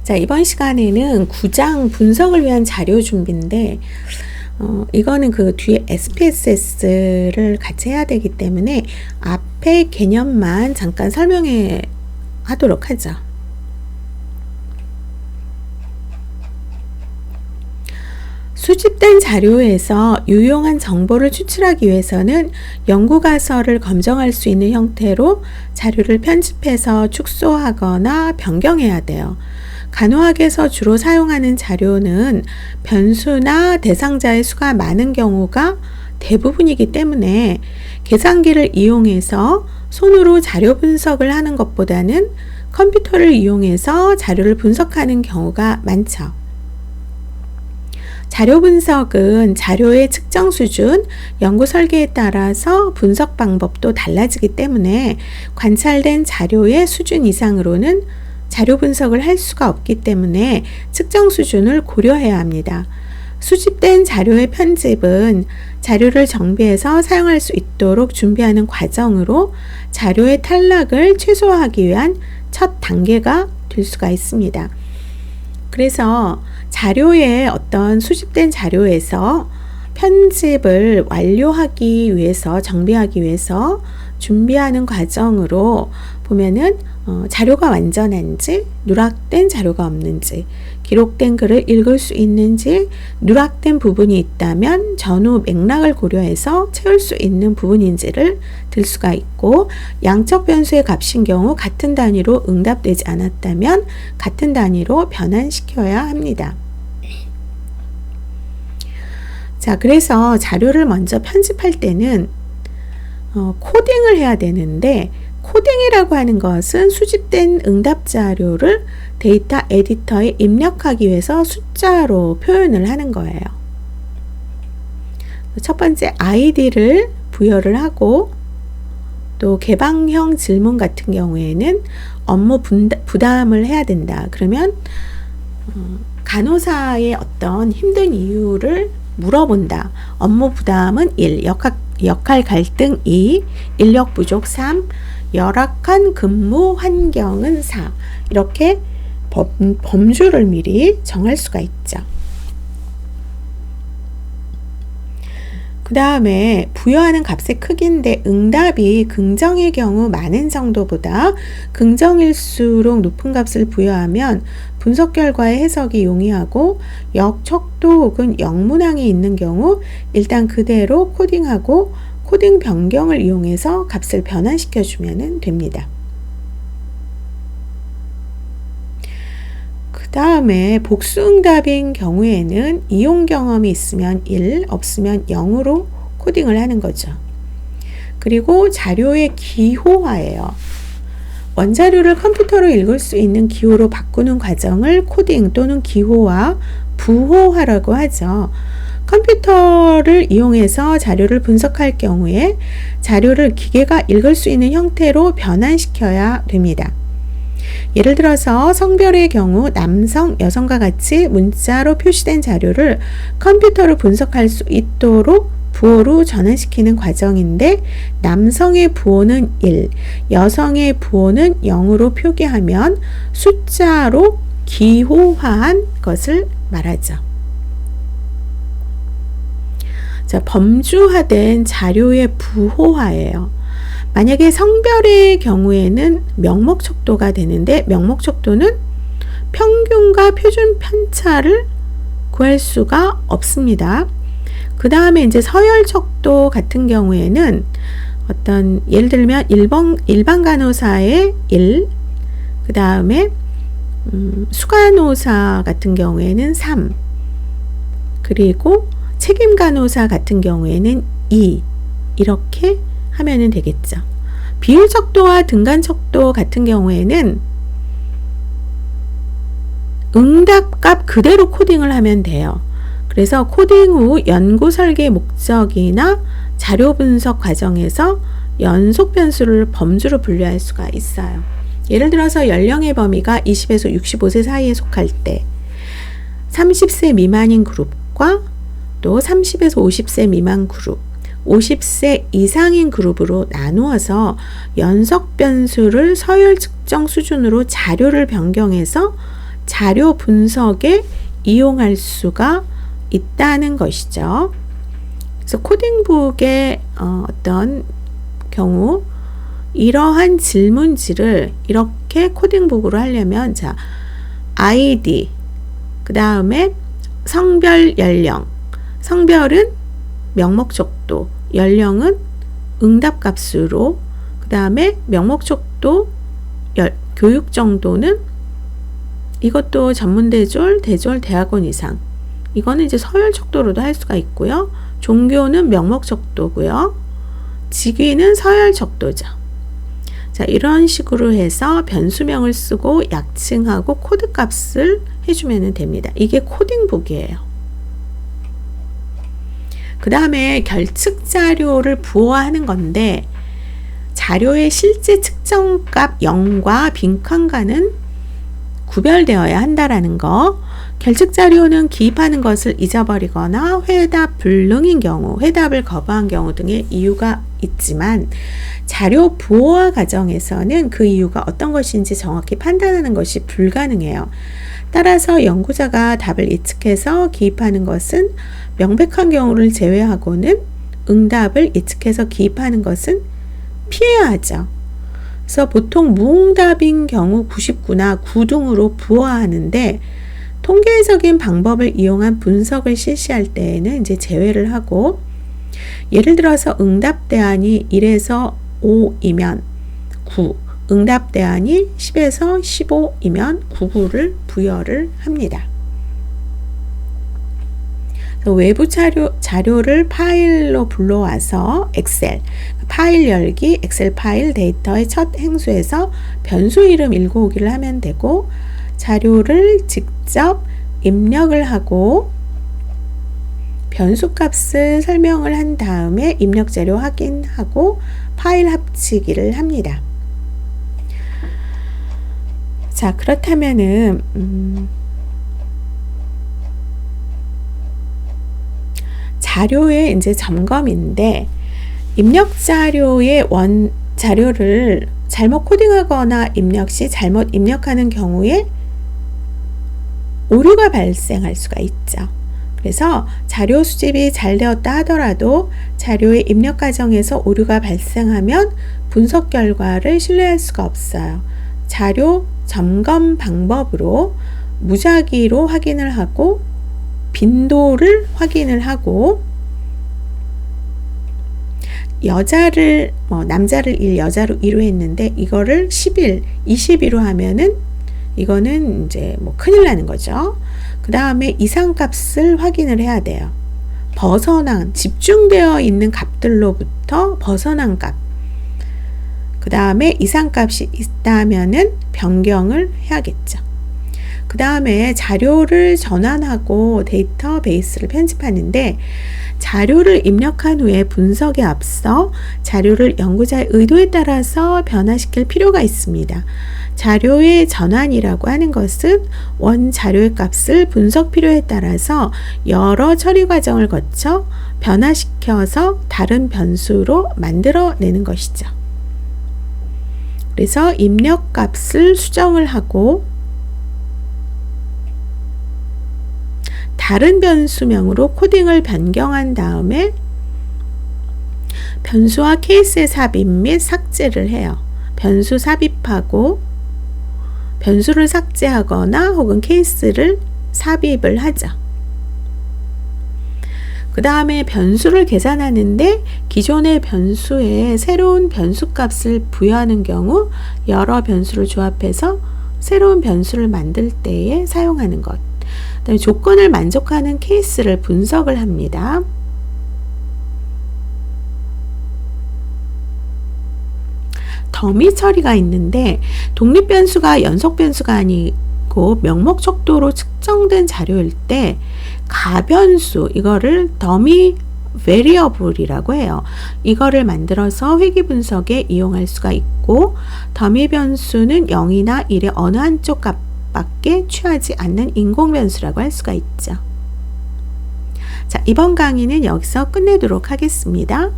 자, 이번 시간에는 구장 분석을 위한 자료 준비인데, 이거는 그 뒤에 SPSS를 같이 해야 되기 때문에 앞에 개념만 잠깐 설명해 하도록 하죠. 수집된 자료에서 유용한 정보를 추출하기 위해서는 연구가서를 검증할 수 있는 형태로 자료를 편집해서 축소하거나 변경해야 돼요. 간호학에서 주로 사용하는 자료는 변수나 대상자의 수가 많은 경우가 대부분이기 때문에 계산기를 이용해서 손으로 자료 분석을 하는 것보다는 컴퓨터를 이용해서 자료를 분석하는 경우가 많죠. 자료 분석은 자료의 측정 수준, 연구 설계에 따라서 분석 방법도 달라지기 때문에 관찰된 자료의 수준 이상으로는 자료 분석을 할 수가 없기 때문에 측정 수준을 고려해야 합니다. 수집된 자료의 편집은 자료를 정비해서 사용할 수 있도록 준비하는 과정으로 자료의 탈락을 최소화하기 위한 첫 단계가 될 수가 있습니다. 그래서 자료의 어떤 수집된 자료에서 편집을 완료하기 위해서, 정비하기 위해서 준비하는 과정으로 보면은 자료가 완전한지, 누락된 자료가 없는지, 기록된 글을 읽을 수 있는지, 누락된 부분이 있다면 전후 맥락을 고려해서 채울 수 있는 부분인지를 들 수가 있고, 양적 변수의 값인 경우 같은 단위로 응답되지 않았다면 같은 단위로 변환시켜야 합니다. 자, 그래서 자료를 먼저 편집할 때는 코딩을 해야 되는데, 코딩이라고 하는 것은 수집된 응답 자료를 데이터 에디터에 입력하기 위해서 숫자로 표현을 하는 거예요. 첫 번째 아이디를 부여를 하고, 또 개방형 질문 같은 경우에는 업무 부담을 해야 된다. 그러면 간호사의 어떤 힘든 이유를 물어본다. 업무 부담은 1, 역할 갈등 2, 인력 부족 3, 열악한 근무 환경은 4. 이렇게 범주를 미리 정할 수가 있죠. 그 다음에 부여하는 값의 크기인데, 응답이 긍정의 경우 많은 정도보다 긍정일수록 높은 값을 부여하면 분석 결과의 해석이 용이하고, 역척도 혹은 역문항이 있는 경우 일단 그대로 코딩하고 코딩 변경을 이용해서 값을 변환시켜 주면 됩니다. 그 다음에 복수응답인 경우에는 이용 경험이 있으면 1, 없으면 0으로 코딩을 하는 거죠. 그리고 자료의 기호화예요. 원자료를 컴퓨터로 읽을 수 있는 기호로 바꾸는 과정을 코딩 또는 기호화, 부호화라고 하죠. 컴퓨터를 이용해서 자료를 분석할 경우에 자료를 기계가 읽을 수 있는 형태로 변환시켜야 됩니다. 예를 들어서 성별의 경우 남성, 여성과 같이 문자로 표시된 자료를 컴퓨터로 분석할 수 있도록 부호로 전환시키는 과정인데, 남성의 부호는 1, 여성의 부호는 0으로 표기하면 숫자로 기호화한 것을 말하죠. 자, 범주화된 자료의 부호화예요. 만약에 성별의 경우에는 명목 척도가 되는데, 명목 척도는 평균과 표준 편차를 구할 수가 없습니다. 그 다음에 이제 서열 척도 같은 경우에는 어떤, 예를 들면 일반 간호사의 1, 그 다음에 수간호사 같은 경우에는 3, 그리고 책임 간호사 같은 경우에는 2, 이렇게 하면 되겠죠. 비율 척도와 등간 척도 같은 경우에는 응답값 그대로 코딩을 하면 돼요. 그래서 코딩 후 연구 설계 목적이나 자료 분석 과정에서 연속 변수를 범주로 분류할 수가 있어요. 예를 들어서 연령의 범위가 20에서 65세 사이에 속할 때 30세 미만인 그룹과 또 30에서 50세 미만 그룹, 50세 이상인 그룹으로 나누어서 연속 변수를 서열 측정 수준으로 자료를 변경해서 자료 분석에 이용할 수가 있다는 것이죠. 그래서 코딩북의 어떤 경우 이러한 질문지를 이렇게 코딩북으로 하려면 자, 아이디, 그 다음에 성별, 연령, 성별은 명목적도, 연령은 응답값으로, 그 다음에 명목적도, 교육 정도는 이것도 전문대졸, 대졸, 대학원 이상, 이거는 이제 서열척도로도 할 수가 있고요. 종교는 명목척도고요. 직위는 서열척도죠. 자, 이런 식으로 해서 변수명을 쓰고 약칭하고 코드값을 해주면 됩니다. 이게 코딩북이에요. 그 다음에 결측 자료를 부호하는 건데 자료의 실제 측정값 0과 빈칸과는 구별되어야 한다라는 거. 결측 자료는 기입하는 것을 잊어버리거나 회답 불능인 경우, 회답을 거부한 경우 등의 이유가 있지만 자료 부호화 과정에서는 그 이유가 어떤 것인지 정확히 판단하는 것이 불가능해요. 따라서 연구자가 답을 예측해서 기입하는 것은 명백한 경우를 제외하고는 응답을 예측해서 기입하는 것은 피해야 하죠. 그래서 보통 무응답인 경우 99나 9 등으로 부호하는데 통계적인 방법을 이용한 분석을 실시할 때에는 이제 제외를 하고, 예를 들어서 응답 대안이 1에서 5이면 9, 응답 대안이 10에서 15이면 99를 부여를 합니다. 외부 자료를 파일로 불러와서 엑셀, 파일 열기, 엑셀 파일 데이터의 첫 행수에서 변수 이름 읽어오기를 하면 되고, 자료를 직접 입력을 하고 변수 값을 설명을 한 다음에 입력 자료 확인하고 파일 합치기를 합니다. 자, 그렇다면은 자료의 이제 점검인데, 입력 자료의 자료를 잘못 코딩하거나 입력 시 잘못 입력하는 경우에 오류가 발생할 수가 있죠. 그래서 자료 수집이 잘 되었다 하더라도 자료의 입력 과정에서 오류가 발생하면 분석 결과를 신뢰할 수가 없어요. 자료 점검 방법으로 무작위로 확인을 하고 빈도를 확인을 하고 여자를 남자를 1, 여자로 2로 했는데 이거를 11, 22로 하면은 이거는 이제 큰일 나는 거죠. 그 다음에 이상값을 확인을 해야 돼요. 집중되어 있는 값들로부터 벗어난 값. 그 다음에 이상값이 있다면은 변경을 해야겠죠. 그 다음에 자료를 전환하고 데이터베이스를 편집하는데, 자료를 입력한 후에 분석에 앞서 자료를 연구자의 의도에 따라서 변화시킬 필요가 있습니다. 자료의 전환이라고 하는 것은 원 자료의 값을 분석 필요에 따라서 여러 처리 과정을 거쳐 변화시켜서 다른 변수로 만들어내는 것이죠. 그래서 입력 값을 수정을 하고 다른 변수명으로 코딩을 변경한 다음에 변수와 케이스의 삽입 및 삭제를 해요. 변수 삽입하고 변수를 삭제하거나 혹은 케이스를 삽입을 하죠. 그 다음에 변수를 계산하는데 기존의 변수에 새로운 변수 값을 부여하는 경우 여러 변수를 조합해서 새로운 변수를 만들 때에 사용하는 것. 그다음에 조건을 만족하는 케이스를 분석을 합니다. 더미 처리가 있는데 독립변수가 연속변수가 아니고 명목적도로 측정된 자료일 때 가변수, 이거를 더미 베리어블이라고 해요. 이거를 만들어서 회귀 분석에 이용할 수가 있고, 더미 변수는 0이나 1의 어느 한쪽 값밖에 취하지 않는 인공 변수라고 할 수가 있죠. 자, 이번 강의는 여기서 끝내도록 하겠습니다.